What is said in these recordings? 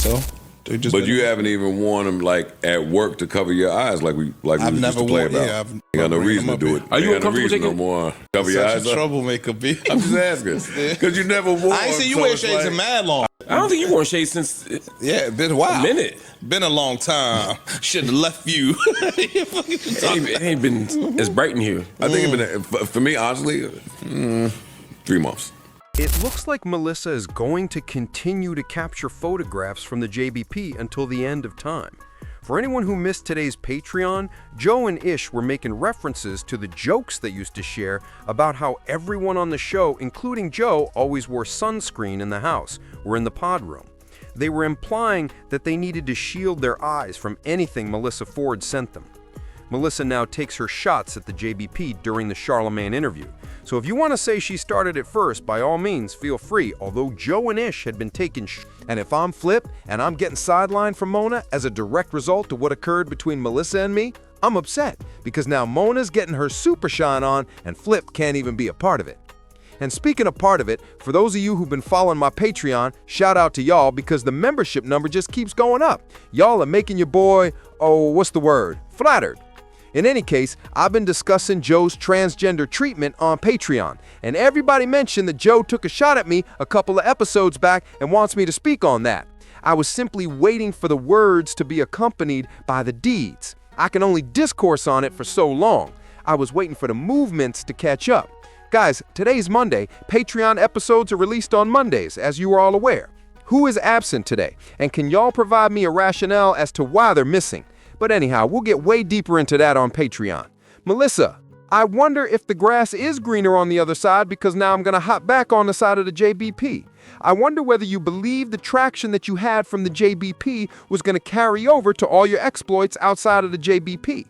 So they just. But you haven't even worn them like at work to cover your eyes, like we I've used never to play worn. about. Yeah, I've you got no bring reason them to up do here. it. Are you ain't got no uncomfortable reason no taking- more. Cover your Such eyes a up. troublemaker, B. I'm just asking because you never wore. I ain't seen you so wear it's shades like- in mad long. I don't think you worn shades since Yeah, been a while. a minute. Been a long time. Should have left you. It ain't been as bright in here. I think it's been for me honestly, 3 months. It looks like Melyssa is going to continue to capture photographs from the JBP until the end of time. For anyone who missed today's Patreon, Joe and Ish were making references to the jokes they used to share about how everyone on the show, including Joe, always wore sunscreen in the house or in the pod room. They were implying that they needed to shield their eyes from anything Melyssa Ford sent them. Melyssa now takes her shots at the JBP during the Charlemagne interview. So if you want to say she started it first, by all means, feel free, although Joe and Ish had been taking And if I'm Flip and I'm getting sidelined from Mona as a direct result of what occurred between Melyssa and me, I'm upset because now Mona's getting her super shine on and Flip can't even be a part of it. And speaking of part of it, for those of you who've been following my Patreon, shout out to y'all because the membership number just keeps going up. Y'all are making your boy, flattered. In any case, I've been discussing Joe's transgender treatment on Patreon, and everybody mentioned that Joe took a shot at me a couple of episodes back and wants me to speak on that. I was simply waiting for the words to be accompanied by the deeds. I can only discourse on it for so long. I was waiting for the movements to catch up. Guys, today's Monday. Patreon episodes are released on Mondays, as you are all aware. Who is absent today? And can y'all provide me a rationale as to why they're missing? But anyhow, we'll get way deeper into that on Patreon. Melyssa, I wonder if the grass is greener on the other side because now I'm going to hop back on the side of the JBP. I wonder whether you believe the traction that you had from the JBP was going to carry over to all your exploits outside of the JBP.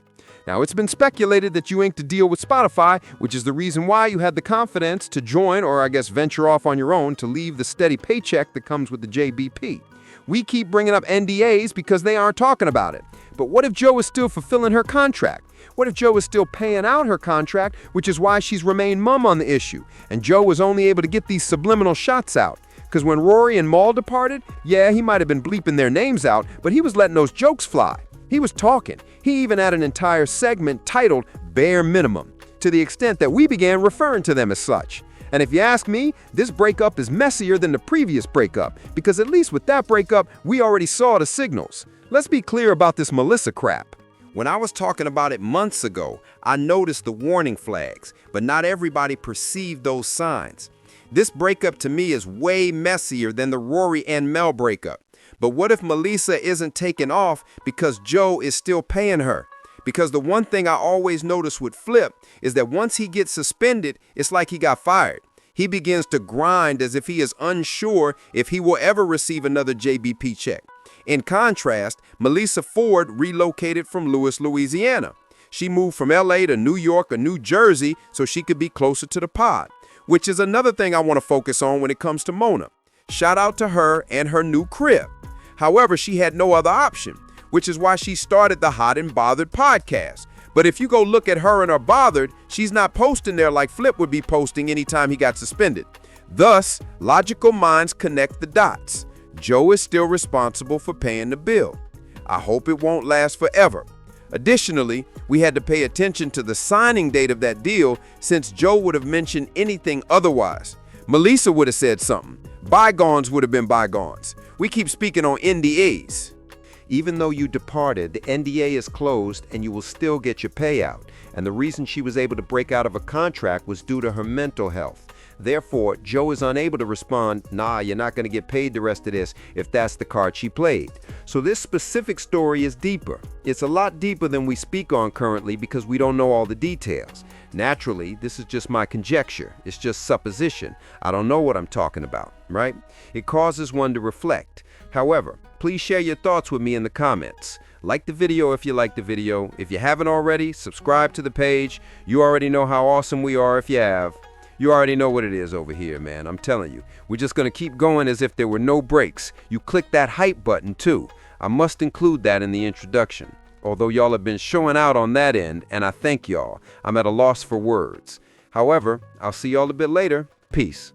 Now, it's been speculated that you inked a deal with Spotify, which is the reason why you had the confidence to join, or I guess venture off on your own, to leave the steady paycheck that comes with the JBP. We keep bringing up NDAs because they aren't talking about it. But what if Joe is still fulfilling her contract? What if Joe is still paying out her contract, which is why she's remained mum on the issue, and Joe was only able to get these subliminal shots out? Because when Rory and Maul departed, yeah, he might have been bleeping their names out, but he was letting those jokes fly. He was talking. He even had an entire segment titled Bare Minimum, to the extent that we began referring to them as such. And if you ask me, this breakup is messier than the previous breakup, because at least with that breakup, we already saw the signals. Let's be clear about this Melyssa crap. When I was talking about it months ago, I noticed the warning flags, but not everybody perceived those signs. This breakup to me is way messier than the Rory and Mel breakup. But what if Melyssa isn't taking off because Joe is still paying her? Because the one thing I always notice with Flip is that once he gets suspended, it's like he got fired. He begins to grind as if he is unsure if he will ever receive another JBP check. In contrast, Melyssa Ford relocated from Lewis, Louisiana. She moved from LA to New York or New Jersey so she could be closer to the pod, which is another thing I want to focus on when it comes to Mona. Shout out to her and her new crib. However, she had no other option, which is why she started the Hot and Bothered podcast. But if you go look at her and her Bothered, she's not posting there like Flip would be posting anytime he got suspended. Thus, logical minds connect the dots. Joe is still responsible for paying the bill. I hope it won't last forever. Additionally, we had to pay attention to the signing date of that deal since Joe would have mentioned anything otherwise. Melyssa would have said something. Bygones would have been bygones. We keep speaking on NDAs. Even though you departed, the NDA is closed and you will still get your payout. And the reason she was able to break out of a contract was due to her mental health. Therefore, Joe is unable to respond, nah, you're not going to get paid the rest of this if that's the card she played. So this specific story is deeper. It's a lot deeper than we speak on currently because we don't know all the details. Naturally, this is just my conjecture. It's just supposition. I don't know what I'm talking about, right? It causes one to reflect. However, please share your thoughts with me in the comments. Like the video if you like the video. If you haven't already, subscribe to the page. You already know how awesome we are if you have. You already know what it is over here, man. I'm telling you. We're just going to keep going as if there were no breaks. You click that hype button, too. I must include that in the introduction. Although y'all have been showing out on that end, and I thank y'all. I'm at a loss for words. However, I'll see y'all a bit later. Peace.